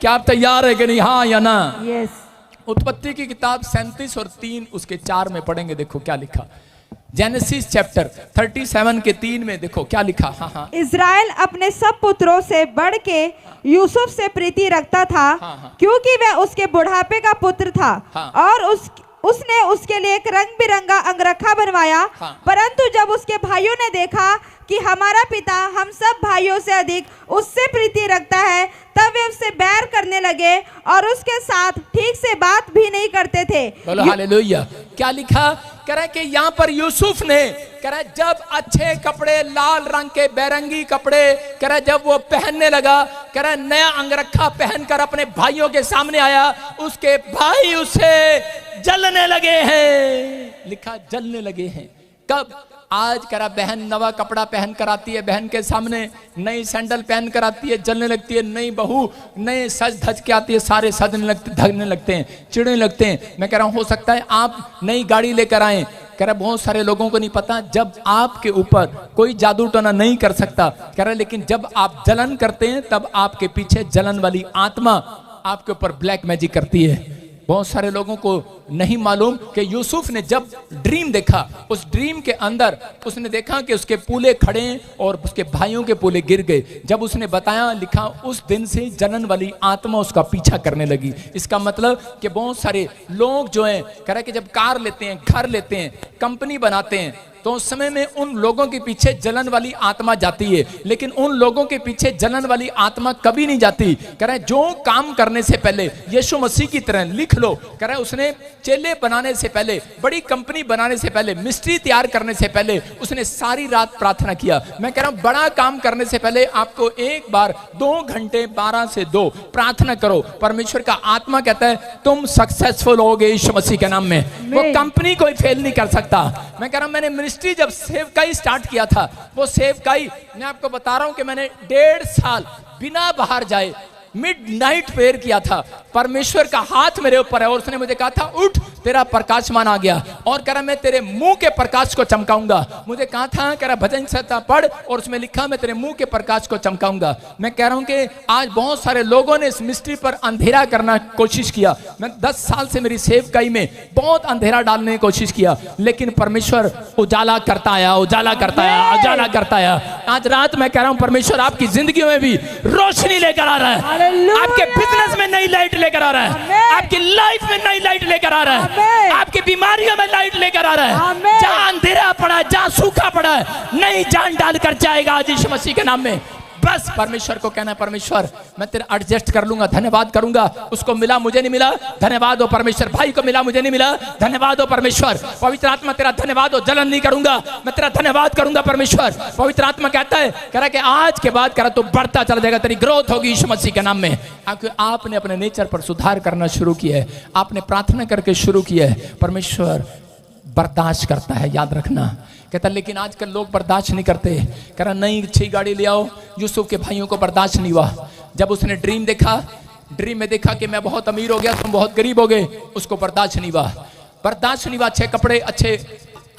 क्या आप तैयार है कि नहीं? हाँ या ना? यस। उत्पत्ति की किताब 37 और 3 उसके 4 में पढ़ेंगे। देखो क्या लिखा, जेनेसिस चैप्टर 37 के 3 में देखो क्या लिखा। हाँ हाँ। इज़राइल अपने सब पुत्रों से बढ़ के यूसुफ से प्रीति रखता था, क्योंकि वह उसके बुढ़ापे का पुत्र था। और उसने उसके लिए एक रंग बिरंगा अंगरखा बनवाया। परंतु जब उसके भाइयों ने देखा कि हमारा पिता हम सब भाइयों से अधिक उससे प्रीति रखता है, तब वे उससे बैर करने लगे और उसके साथ ठीक से बात भी नहीं करते थे। बोलो हालेलुया। क्या लिखा? कह रहा है कि यहाँ पर यूसुफ ने कह रहा है जब अच्छे कपड़े, लाल रंग के बैरंगी कपड़े कह रहा है जब वो पहनने लगा, कह रहा है नया अंगरखा पहनकर अपने भाइयों के सामने आया, उसके भाई उसे जलने लगे हैं। लिखा जलने लगे हैं। कब? आज करा बहन नवा कपड़ा पहन कर आती है, बहन के सामने नई सैंडल पहन कर आती है, जलने लगती है। नई बहू नए सज धज के आती है, सारे सजने लगते, धगने लगते हैं, चिड़ने लगते हैं। मैं कह रहा हूं हो सकता है आप नई गाड़ी लेकर आए। कह रहा बहुत सारे लोगों को नहीं पता, जब आपके ऊपर कोई जादू टोना नहीं कर सकता, कह रहा लेकिन जब आप जलन करते हैं तब आपके पीछे जलन वाली आत्मा आपके ऊपर ब्लैक मैजिक करती है। बहुत सारे लोगों को नहीं मालूम कि यूसुफ ने जब ड्रीम देखा, उस ड्रीम के अंदर उसने देखा कि उसके पूले खड़े और उसके भाइयों के पूले गिर गए। जब उसने बताया, लिखा उस दिन से जलन वाली आत्मा उसका पीछा करने लगी। इसका मतलब कि बहुत सारे लोग जो हैं कह रहे कि जब कार लेते हैं, घर लेते हैं, कंपनी बनाते हैं, तो उस समय में उन लोगों के पीछे जलन वाली आत्मा जाती है, लेकिन उन लोगों के पीछे जलन वाली आत्मा कभी नहीं जाती। कह रहे जो काम करने से पहले यीशु मसीह की तरह लिख लो, कह रहे उसने चेले बनाने से पहले, बड़ी कंपनी बनाने से पहले, मिस्ट्री तैयार करने से पहले उसने सारी रात प्रार्थना किया। मैं कह रहा हूं बड़ा काम करने से पहले आपको एक बार 2 घंटे 12 से 2 प्रार्थना करो। परमेश्वर का आत्मा कहता है तुम सक्सेसफुल होगे यीशु मसीह के नाम में। वो कंपनी कोई फेल नहीं कर सकता। मैं कह रहा हूं मैंने जब सेवकाई स्टार्ट किया था, वो सेवकाई मैं आपको बता रहा हूं कि मैंने 1.5 साल बिना बाहर जाए मिडनाइट प्रेयर किया था। परमेश्वर का हाथ मेरे ऊपर है और उसने मुझे कहा था उठ तेरा प्रकाशमान आ गया, और कह रहा मैं तेरे मुंह के प्रकाश को चमकाऊंगा। मुझे कहा था कह रहा भजन संहिता पढ़ और उसमें लिखा मैं तेरे मुंह के प्रकाश को चमकाऊंगा। मैं कह रहा हूं कि आज बहुत सारे लोगों ने इस मिस्ट्री पर अंधेरा करना कोशिश किया। मैं 10 साल से मेरी सेवकाई में बहुत अंधेरा डालने की कोशिश किया, लेकिन परमेश्वर उजाला करता आया, उजाला करता आया, उजाला करता आया। आज रात मैं कह रहा हूं परमेश्वर आपकी जिंदगी में भी रोशनी लेकर आ रहा है, आपके बिजनेस में नई लाइट लेकर आ रहा है, आपकी लाइफ में नई लाइट लेकर आ रहा है, आपकी बीमारियों में लाइट लेकर आ रहा है। जहां अंधेरा पड़ा है, जहां सूखा पड़ा है, नई जान डालकर जाएगा आज यीशु मसीह के नाम में। बस परमेश्वर को कहना है परमेश्वर मैं तेरा एडजस्ट कर लूंगा, धन्यवाद करूंगा। उसको मिला मुझे नहीं मिला, धन्यवाद हो परमेश्वर। भाई को मिला मुझे नहीं मिला, धन्यवाद हो परमेश्वर। पवित्र आत्मा तेरा धन्यवाद हो, जलन नहीं करूंगा, मैं तेरा धन्यवाद करूंगा परमेश्वर। पवित्र आत्मा कहता है कह रहा कि आज के बाद कह रहा तू बढ़ता चला जाएगा, तेरी ग्रोथ होगी यीशु मसीह के नाम में। आपने अपने नेचर पर सुधार करना शुरू किया है, आपने प्रार्थना करके शुरू किया है। परमेश्वर बर्दाश्त करता है, याद रखना। कहता लेकिन आजकल लोग बर्दाश्त नहीं करते। कह रहा नई अच्छी गाड़ी ले आओ। यूसुफ के भाइयों को बर्दाश्त नहीं हुआ। जब उसने ड्रीम देखा, ड्रीम में देखा कि मैं बहुत अमीर हो गया, तुम बहुत गरीब हो गए, उसको बर्दाश्त नहीं हुआ, बर्दाश्त नहीं हुआ। अच्छे कपड़े अच्छे,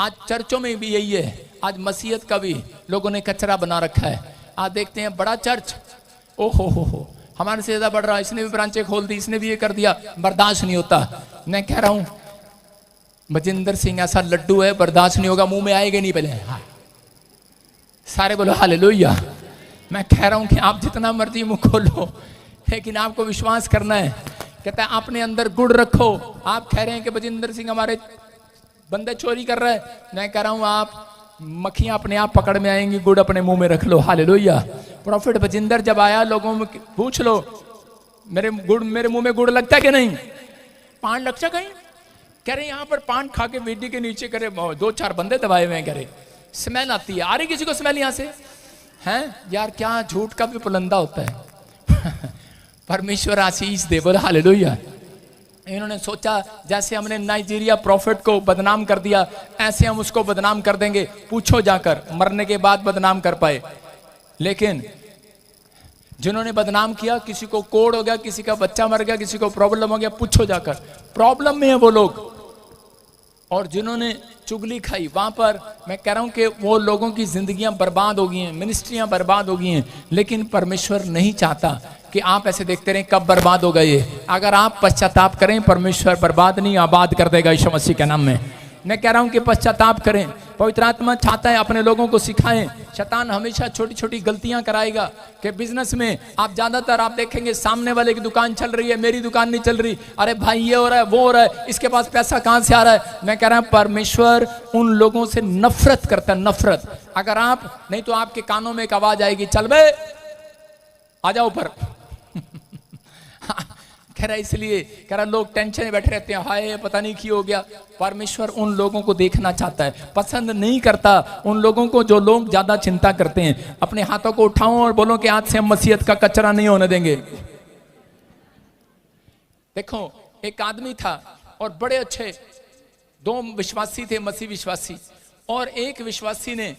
आज चर्चों में भी यही है, आज मसीहत का भी लोगों ने कचरा बना रखा है। आज देखते हैं बड़ा चर्च, ओ हो हमारे से ज्यादा बढ़ रहा है, इसने भी ब्रांचें खोल दी, इसने भी ये कर दिया, बर्दाश्त नहीं होता। मैं कह रहा हूं बजिंदर सिंह ऐसा लड्डू है, बर्दाश्त नहीं होगा, मुंह में आएगा नहीं पहले। हाँ सारे बोलो हालेलुया। मैं कह रहा हूं कि आप जितना मर्जी मुंह खोलो, लेकिन आपको विश्वास करना है। कहता है अपने अंदर गुड़ रखो। आप कह रहे हैं कि बजिंदर सिंह हमारे बंदे चोरी कर रहा है, मैं कह रहा हूं आप मक्खियां अपने आप पकड़ में आएंगी, गुड़ अपने मुंह में रख लो। हालेलुया। प्रॉफिट बजिंदर जब आया, लोगों में पूछ लो मेरे मुंह में गुड़ लगता है कि नहीं, पान लगता कहीं? कह रहे यहाँ पर पान खा के वेदी के नीचे करे 2-4 बंदे दबाए हुए हैं, कह रहे स्मेल आती है। आ रही किसी को स्मेल यहाँ से? हैं यार, क्या झूठ का भी पुलंदा होता है। परमेश्वर आशीष दे, बोले हालेलुया। इन्होंने सोचा जैसे हमने नाइजीरिया प्रॉफिट को बदनाम कर दिया, ऐसे हम उसको बदनाम कर देंगे। पूछो जाकर, मरने के बाद बदनाम कर पाए। लेकिन जिन्होंने बदनाम किया, किसी को कोड़ हो गया, किसी का बच्चा मर गया, किसी को प्रॉब्लम हो गया, पूछो जाकर, प्रॉब्लम में है वो लोग। और जिन्होंने चुगली खाई, वहां पर मैं कह रहा हूं कि वो लोगों की जिंदगियां बर्बाद हो गई हैं, मिनिस्ट्रियां बर्बाद हो गई हैं। लेकिन परमेश्वर नहीं चाहता कि आप ऐसे देखते रहें कब बर्बाद हो गए। अगर आप पश्चाताप करें, परमेश्वर बर्बाद नहीं आबाद कर देगा यीशु मसीह के नाम में। मैं कह रहा हूं कि पश्चाताप करें। पवित्र आत्मा चाहता है अपने लोगों को सिखाएं। शैतान हमेशा छोटी छोटी गलतियां कराएगा कि बिजनेस में आप ज्यादातर आप देखेंगे सामने वाले की दुकान चल रही है, मेरी दुकान नहीं चल रही, अरे भाई ये हो रहा है वो हो रहा है, इसके पास पैसा कहां से आ रहा है। मैं कह रहा हूं परमेश्वर उन लोगों से नफरत करता है, नफरत। अगर आप नहीं तो आपके कानों में एक आवाज आएगी, चल बे आ जाओ ऊपर। कह रहा इसलिए कह रहा लोग टेंशन में बैठे रहते हैं, हाय पता नहीं क्यों हो गया। परमेश्वर उन लोगों को देखना चाहता है, पसंद नहीं करता उन लोगों को जो लोग ज्यादा चिंता करते हैं। अपने हाथों को उठाओ और बोलो कि आज से हम मसीहत का कचरा नहीं होने देंगे। देखो एक आदमी था और बड़े अच्छे 2 विश्वासी थे, मसीह विश्वासी, और एक विश्वासी ने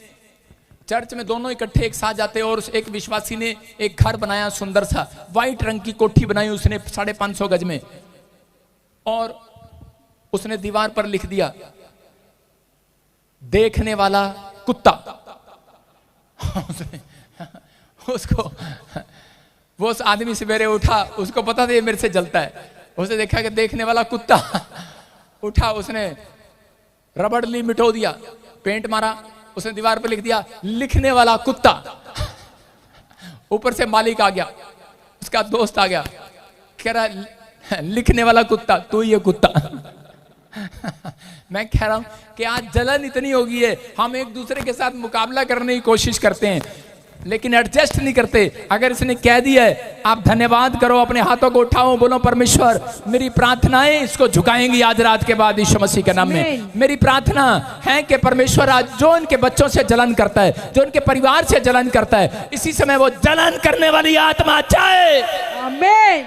चर्च में दोनों इकट्ठे एक साथ जाते, और उस एक विश्वासी ने एक घर बनाया सुंदर सा, व्हाइट रंग की कोठी बनाई उसने 550 गज में, और उसने दीवार पर लिख दिया देखने वाला कुत्ता। उसको वो उस आदमी सवेरे उठा, उसको पता था ये मेरे से जलता है, उसने देखा कि देखने वाला कुत्ता। उठा, उसने रबड़ ली, मिटो दिया, पेंट मारा, उसने दीवार पर लिख दिया लिखने वाला कुत्ता। ऊपर से मालिक आ गया, उसका दोस्त आ गया, कह रहा लिखने वाला कुत्ता तू ये कुत्ता। मैं कह रहा हूं कि आज जलन इतनी हो गई है, हम एक दूसरे के साथ मुकाबला करने की कोशिश करते हैं लेकिन एडजस्ट नहीं करते। अगर इसने कह दिया है आप धन्यवाद करो, अपने हाथों को उठाओ, बोलो परमेश्वर मेरी प्रार्थनाएं इसको झुकाएंगी आज रात के बाद यीशु मसीह के नाम में। मेरी प्रार्थना है कि परमेश्वर आज जो इनके बच्चों से जलन करता है, जो इनके परिवार से जलन करता है, इसी समय वो जलन करने वाली आत्मा जाए। आमीन।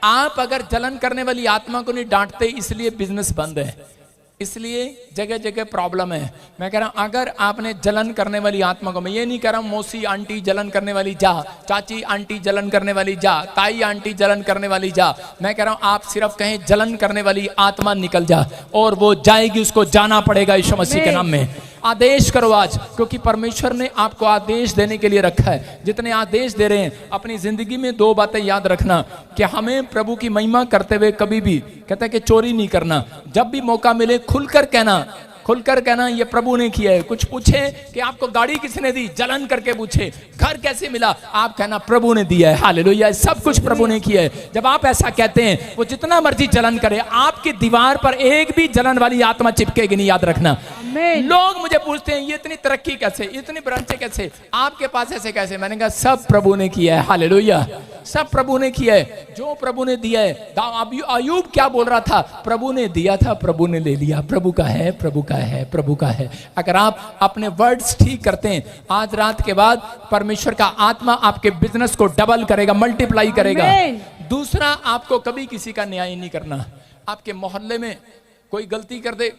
आप अगर जलन करने वाली आत्मा को नहीं डांटते, इसलिए बिजनेस बंद है, इसलिए जगह जगह प्रॉब्लम है। मैं कह रहा हूं अगर आपने जलन करने वाली आत्मा को, मैं ये नहीं कह रहा हूं मौसी आंटी जलन करने वाली जा, चाची आंटी जलन करने वाली जा, ताई आंटी जलन करने वाली जा, मैं कह रहा हूं आप सिर्फ कहें जलन करने वाली आत्मा निकल जा, और वो जाएगी, उसको जाना पड़ेगा यीशु मसीह के नाम में। आदेश करो आज, क्योंकि परमेश्वर ने आपको आदेश देने के लिए रखा है। जितने आदेश दे रहे हैं अपनी जिंदगी में 2 बातें याद रखना कि हमें प्रभु की महिमा करते हुए कभी भी, कहता है कि चोरी नहीं करना, जब भी मौका मिले खुलकर कहना ये प्रभु ने किया है। कुछ पूछे कि आपको गाड़ी किसने दी, जलन करके पूछे, घर कैसे मिला, आप कहना प्रभु ने दिया है, हालेलुया, सब कुछ प्रभु ने किया है। जब आप ऐसा कहते हैं, वो जितना मर्जी जलन करे, आपकी दीवार पर एक भी जलन वाली आत्मा चिपकेगी नहीं, याद रखना। लोग मुझे पूछते हैं ये इतनी तरक्की कैसे, इतनी ब्रांचें कैसे, आपके पास ऐसे कैसे, मैंने कहा सब प्रभु ने किया है, हालेलुया, सब प्रभु ने किया है, जो प्रभु ने दिया है। अय्यूब क्या बोल रहा था, प्रभु ने दिया था, प्रभु ने ले लिया, प्रभु का है, प्रभु का है, प्रभु का है। अगर आप अपने वर्ड्स ठीक करते हैं, आज रात के बाद परमेश्वर का आत्मा आपके बिजनेस को डबल करेगा, मल्टीप्लाई करेगा। दूसरा, आपको कभी किसी का न्याय नहीं करना। आपके मोहल्ले में कोई गलती कर दे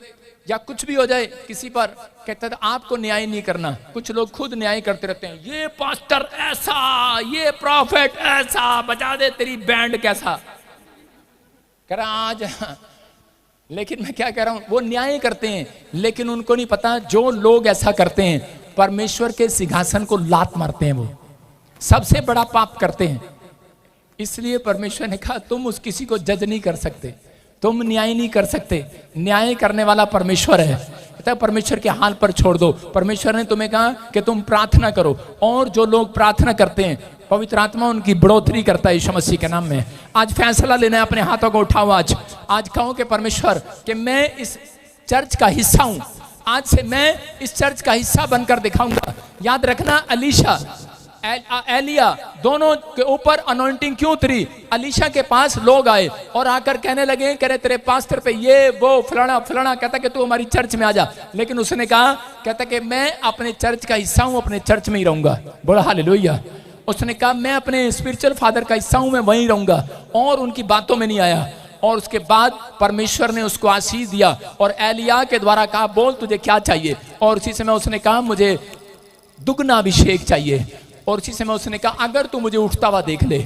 या कुछ भी हो जाए किसी पर, कहता था आपको न्याय नहीं करना। कुछ लोग खुद न्याय करते रहते हैं, ये पास्टर ऐसा, ये प्रॉफिट ऐसा, बजा दे तेरी बैंड कैसा, कह रहा आज। लेकिन मैं क्या कह रहा हूं, वो न्याय करते हैं, लेकिन उनको नहीं पता जो लोग ऐसा करते हैं परमेश्वर के सिंहासन को लात मारते हैं, वो सबसे बड़ा पाप करते हैं। इसलिए परमेश्वर ने कहा तुम उस किसी को जज नहीं कर सकते, तुम न्याय नहीं कर सकते, न्याय करने वाला परमेश्वर है। कहता है परमेश्वर के हाल पर छोड़ दो। परमेश्वर ने तुम्हें कहा कि तुम प्रार्थना करो, और जो लोग प्रार्थना करते हैं पवित्र आत्मा उनकी बढ़ोतरी करता है यीशु मसीह के नाम में। आज फैसला लेना है, अपने हाथों को उठाओ, आज कहो कि परमेश्वर कि मैं इस चर्च का हिस्सा हूं, आज से मैं इस चर्च का हिस्सा बनकर दिखाऊंगा। याद रखना अलीशा एलिया दोनों के ऊपर अनॉइंटिंग क्यों उतरी। अलीशा के पास लोग आए और आकर कहने लगे, कह रहे तेरे पास्टर पे ये वो फलाना फलाना, कहता कि तू हमारी चर्च में आ जा। लेकिन उसने कहा, कहता कि मैं अपने चर्च का हिस्सा हूं, अपने चर्च में ही रहूंगा। बोला हालेलुया। उसने कहा मैं अपने स्पिरिचुअल फादर का हिस्सा हूं, मैं वहीं रहूंगा, और उनकी बातों में नहीं आया। और उसके बाद परमेश्वर ने उसको आशीष दिया और एलिया के द्वारा कहा बोल तुझे क्या चाहिए, और उसी समय उसने कहा मुझे दुगना अभिषेक चाहिए। और उसी समय उसने कहा अगर तू मुझे उठता हुआ देख ले,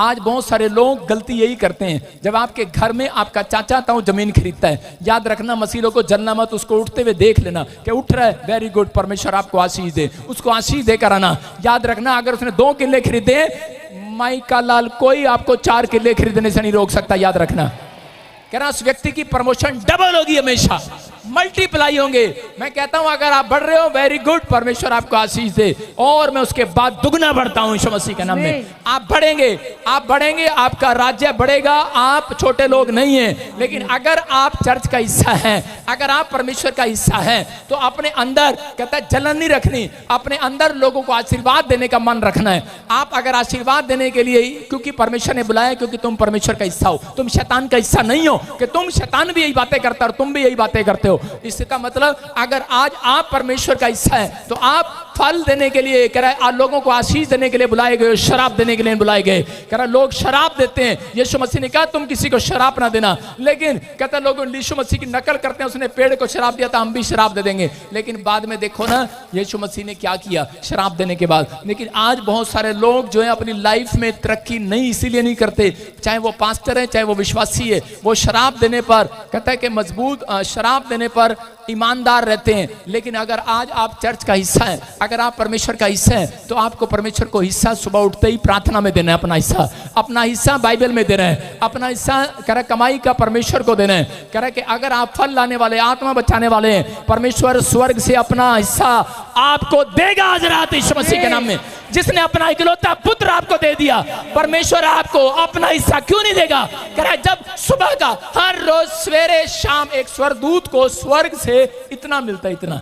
आज बहुत सारे लोग गलती यही करते हैं, जब आपके घर में आपका चाचा ताऊ जमीन खरीदता है, याद रखना मसीलों को जलना मत, उसको उठते हुए देख लेना कि उठ रहा है, वेरी गुड, परमेश्वर आपको आशीष दे, उसको आशीष देकर आना। याद रखना अगर उसने 2 किले खरीदे, माई का लाल कोई आपको 4 किले खरीदने से नहीं रोक सकता। याद रखना, कह रहा उस व्यक्ति की प्रमोशन डबल होगी, हमेशा मल्टीप्लाई होंगे। मैं कहता हूं अगर आप बढ़ रहे हो, वेरी गुड, परमेश्वर आपको आशीष दे, और मैं उसके बाद दुगना बढ़ता हूं यीशु मसीह के नाम में। आप बढ़ेंगे, आपका राज्य बढ़ेगा। आप छोटे लोग नहीं हैं, लेकिन अगर आप चर्च का हिस्सा हैं, अगर आप परमेश्वर का हिस्सा हैं, तो अपने अंदर कहता है जलन नहीं रखनी, अपने अंदर लोगों को आशीर्वाद देने का मन रखना है। आप अगर आशीर्वाद देने के लिए, क्योंकि परमेश्वर ने बुलाया, क्योंकि तुम परमेश्वर का हिस्सा हो, तुम शैतान का हिस्सा नहीं हो कि तुम शैतान भी यही बातें करता और तुम भी यही बातें करते हो। इसका मतलब अगर आज आप परमेश्वर का हिस्सा है, तो आप फल देने के लिए, कह रहा है लोगों को आशीष देने के लिए बुलाए गए, शराब देने के लिए बुलाए गए। कह रहा लोग शराब देते हैं, यीशु मसीह ने कहा तुम किसी को शराब ना देना, लेकिन कहता लोग यीशु मसीह की नकल करते हैं, उसने पेड़ को शराब दिया था, हम भी शराब दे देंगे। लेकिन बाद में देखो ना यीशु मसीह ने क्या किया शराब देने के बाद। लेकिन आज बहुत सारे लोग जो है अपनी लाइफ में तरक्की नहीं इसीलिए नहीं करते, चाहे वो पास्टर है, चाहे वो विश्वासी है, वो शराब देने पर, कहता है कि मजबूत शराब देने पर ईमानदार रहते हैं। लेकिन अगर आज आप चर्च का हिस्सा है, अगर आप परमेश्वर का हिस्सा है, तो आपको परमेश्वर को हिस्सा सुबह उठते ही प्रार्थना में देना है, अपना हिस्सा बाइबल में देना है, अपना हिस्सा कह रहा कमाई का परमेश्वर को देना है। कह रहा कि अगर आप फल लाने वाले, आत्मा बचाने वाले हैं, परमेश्वर स्वर्ग से अपना हिस्सा आपको देगा आज रात यीशु मसीह के नाम में। जिसने अपना इकलौता पुत्र आपको दे दिया, परमेश्वर आपको अपना हिस्सा क्यों नहीं देगा। कह रहा है जब सुबह का हर रोज सवेरे शाम एक स्वर्गदूत को स्वर्ग से इतना मिलता है, इतना,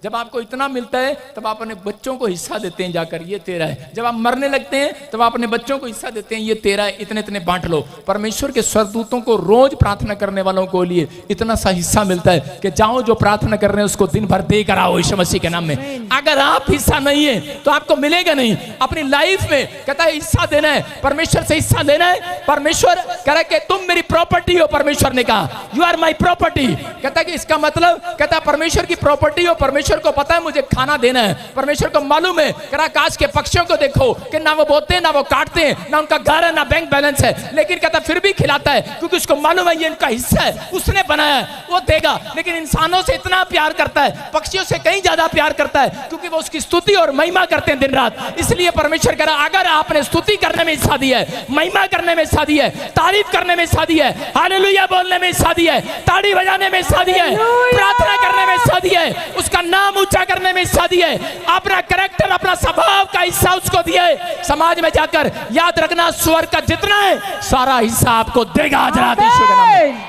जब आपको इतना मिलता है तब आप अपने बच्चों को हिस्सा देते हैं, जाकर ये तेरा है। जब आप मरने लगते हैं तब आप अपने बच्चों को हिस्सा देते हैं, ये तेरा है, इतने इतने बांट लो। परमेश्वर के स्वर्गदूतों को रोज प्रार्थना करने वालों को लिए इतना सा हिस्सा मिलता है कि जाओ जो प्रार्थना कर रहे हैं उसको दिन भर देकर आओ यीशु मसीह के नाम में। अगर आप हिस्सा नहीं है तो आपको मिलेगा नहीं। अपनी लाइफ में कहता है हिस्सा देना है, परमेश्वर से हिस्सा लेना है। परमेश्वर कह रहा है कि तुम मेरी प्रॉपर्टी हो, परमेश्वर ने कहा यू आर माई प्रॉपर्टी। कहता है कि इसका मतलब कहता है परमेश्वर की प्रॉपर्टी हो, परमेश्वर को पता है मुझे खाना देना है, परमेश्वर को मालूम है। करा आकाश के पक्षियों को देखो कि ना वो बोते हैं, ना वो काटते हैं, ना उनका घर है, ना बैंक बैलेंस है, लेकिन कहता फिर भी खिलाता है क्योंकि उसको मालूम है ये इनका हिस्सा है, उसने बनाया है, वो देगा। लेकिन इंसानों से इतना प्यार करता है, पक्षियों से कहीं ज्यादा प्यार करता है, क्योंकि वो उसकी स्तुति और महिमा करते हैं दिन रात। इसलिए परमेश्वर कह रहा अगर आपने स्तुति करने में हिस्सा दिया है, महिमा करने में हिस्सा दिया है, तारीफ करने में हिस्सा दिया है, हालेलुया बोलने में हिस्सा दिया है, ताड़ी बजाने में हिस्सा दिया है, प्रार्थना करने में हिस्सा दिया है, उसका नाम ऊंचा करने में हिस्सा दिया है, अपना कैरेक्टर, अपना स्वभाव का हिस्सा उसको दिया है, समाज में जाकर याद रखना स्वर्ग का जितना है सारा हिस्सा आपको देगा आज रात यीशु के नाम में।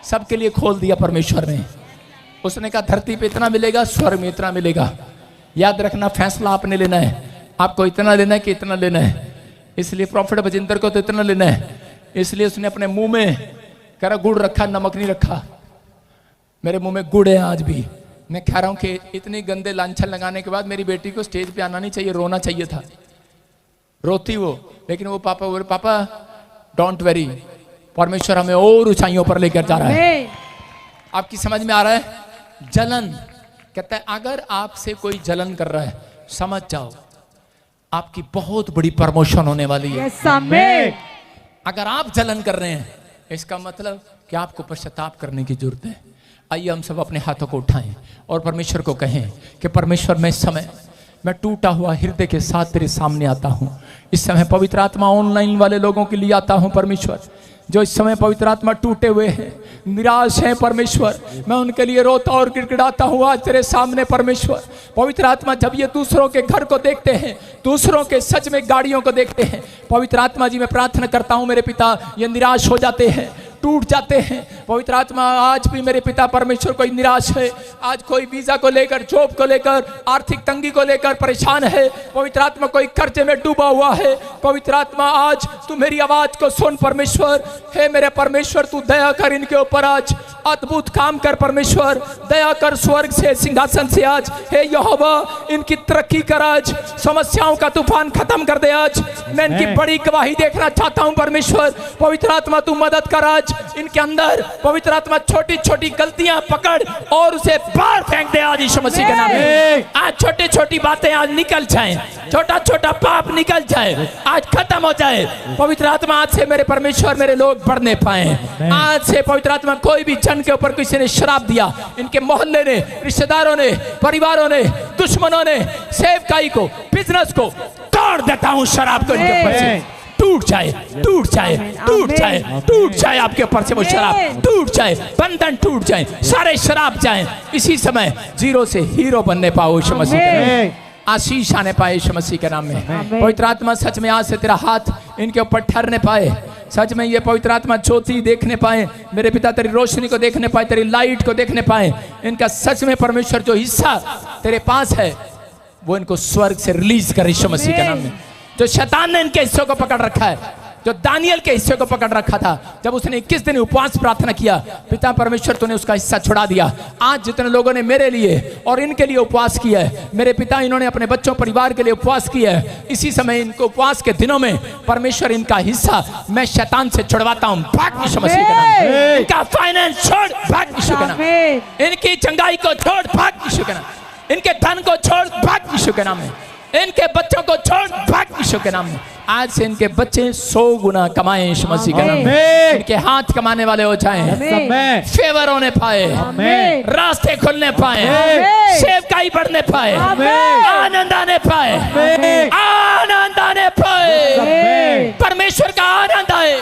सबके लिए खोल दिया परमेश्वर ने। उसने कहा धरती पे इतना मिलेगा, स्वर्ग में इतना मिलेगा। याद रखना फैसला आपने लेना है, आपको इतना लेना है कि इतना लेना है। इसलिए प्रॉफिट बजिंदर को तो इतना लेना है, इसलिए उसने अपने मुंह में कह रहा गुड़ रखा, नमक नहीं रखा। मेरे मुंह में गुड़ है आज भी। मैं कह रहा हूं कि इतनी गंदे लांछन लगाने के बाद मेरी बेटी को स्टेज पे आना नहीं चाहिए, रोना चाहिए था। रोती वो, लेकिन वो पापा डोंट वेरी, परमेश्वर हमें और ऊंचाइयों पर लेकर जा रहा है। आपकी समझ में आ रहा है? जलन कहता है अगर आपसे कोई जलन कर रहा है समझ जाओ आपकी बहुत बड़ी प्रमोशन होने वाली है। अगर आप जलन कर रहे हैं इसका मतलब कि आपको पश्चाताप करने की जरूरत है। आइए हम सब अपने हाथों को उठाएं और परमेश्वर को कहें कि परमेश्वर मैं इस समय मैं टूटा हुआ हृदय के साथ तेरे सामने आता हूं। इस समय पवित्र आत्मा ऑनलाइन वाले लोगों के लिए आता हूं परमेश्वर, जो इस समय पवित्र आत्मा टूटे हुए हैं, निराश हैं परमेश्वर, मैं उनके लिए रोता और गिड़गिड़ाता हूँ आज तेरे सामने परमेश्वर। पवित्र आत्मा जब ये दूसरों के घर को देखते हैं, दूसरों के सच में गाड़ियों को देखते हैं, पवित्र आत्मा जी मैं प्रार्थना करता हूँ मेरे पिता ये निराश हो जाते हैं, टूट जाते हैं। पवित्र आत्मा आज भी मेरे पिता परमेश्वर कोई निराश है, आज कोई वीजा को लेकर, जॉब को लेकर, आर्थिक तंगी को लेकर परेशान है। पवित्र आत्मा कोई कर्जे में डूबा हुआ है। पवित्र आत्मा आज तू मेरी आवाज को सुन परमेश्वर। हे मेरे परमेश्वर तू दया कर इनके ऊपर, अद्भुत काम कर परमेश्वर, दया कर स्वर्ग से सिंहासन से आज। हे यहोवा इनकी तरक्की कर आज, समस्याओं का तूफान खत्म कर दे आज। मैं इनकी बड़ी गवाही देखना चाहता हूं परमेश्वर। पवित्र आत्मा तू मदद कर आज इनके अंदर। पवित्र आत्मा छोटी छोटी गलतियां पकड़ और उसे बाहर फेंक दे आज यीशु मसीह के नाम में। आज छोटी छोटी बातें आज निकल जाएं, छोटा छोटा पाप निकल जाए, आज खत्म हो जाए। पवित्र आत्मा आज से मेरे परमेश्वर मेरे लोग बढ़ने पाए। आज से पवित्र आत्मा कोई भी जन के ऊपर किसी ने श्राप दिया, इनके मोहल्ले ने, रिश्तेदारों ने, परिवारों ने, दुश्मनों ने, सेवकाई को, बिजनेस को तोड़ देता हूं। शराब को इनके ऊपर से टूट जाए, टूट जाए, टूट जाए, टूट जाए आपके ऊपर से वो शराब टूट जाए, बंधन टूट जाए, सारे शराब जाए। इसी समय जीरो से हीरो बनने पाओ यीशु मसीह के नाम में। आशीष आने पाए यीशु मसीह के नाम में। पवित्र आत्मा सच में आज से तेरा हाथ इनके ऊपर ठहरने पाए। सच में ये पवित्र आत्मा ज्योति देखने पाए, मेरे पिता तेरी रोशनी को देखने पाए, तेरी लाइट को देखने पाए। इनका सच में परमेश्वर जो हिस्सा तेरे पास है वो इनको स्वर्ग से रिलीज कर यीशु मसीह के नाम में। जो शैतान ने इनके हिस्से को पकड़ रखा है, जो दानियल के हिस्से को पकड़ रखा था, जब उसने 21 दिन उपवास प्रार्थना किया, पिता परमेश्वर तूने उसका हिस्सा छुड़ा दिया। आज जितने लोगों ने मेरे लिए और इनके लिए उपवास किया है, मेरे पिता इन्होंने अपने बच्चों परिवार के लिए उपवास किया है, इसी समय इनको उपवास के दिनों में परमेश्वर इनका हिस्सा मैं शैतान से छुड़वाता हूं। भाग यीशु मसीह के नाम में। इनका फाइनेंस छोड़, भाग यीशु के नाम में। इनकी चंगाई को छोड़, भाग यीशु के नाम में। इनके धन को छोड़, भाग यीशु के नाम में। इनके बच्चों को छोड़, भाग यीशु के नाम में। आज से इनके बच्चे 100 गुना कमाएं यीशु मसीह के नाम में। इनके हाथ कमाने वाले हो जाएं, फेवर होने पाए, रास्ते खुलने पाए, सेवकाई बढ़ने पाए, आनंद आने पाए, आनंद आने पाए, परमेश्वर का आनंद आए।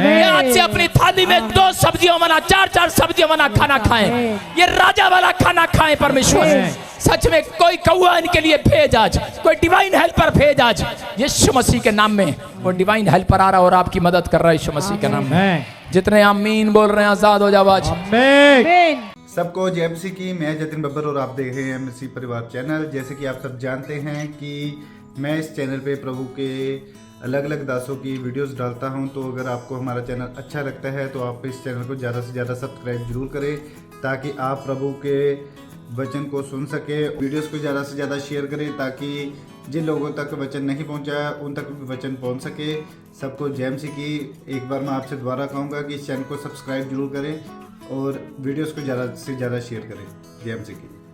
ये आज से अपनी थाली में 2 सब्जियों वाला 4-4 सब्जियों वाला खाना खाएं, ये राजा वाला खाना खाएं परमेश्वर। सच में कोई कौआ इनके लिए भेज आज, कोई डिवाइन हेल्पर भेज आज यीशु मसीह के नाम में। वो डिवाइन हेल्पर आ रहा और आपकी मदद कर रहा है यीशु मसीह के नाम में। जितने आमीन बोल रहे हैं आजाद हो जाओ आज। सबको जय मसीह की। मैं जतिन बब्बर और आप देख रहे हैं मसीह परिवार चैनल। जैसे कि आप सब जानते हैं कि मैं इस चैनल पे प्रभु के अलग अलग दासों की वीडियोस डालता हूं, तो अगर आपको हमारा चैनल अच्छा लगता है तो आप इस चैनल को ज़्यादा से ज़्यादा सब्सक्राइब जरूर करें, ताकि आप प्रभु के वचन को सुन सके। वीडियोस को ज़्यादा से ज़्यादा शेयर करें, ताकि जिन लोगों तक वचन नहीं पहुंचा उन तक भी वचन पहुंच सके। सबको जय मसीह की। एक बार मैं आपसे दोबारा कहूँगा कि इस चैनल को सब्सक्राइब जरूर करें और वीडियोस को ज़्यादा से ज़्यादा शेयर करें। जय मसीह की।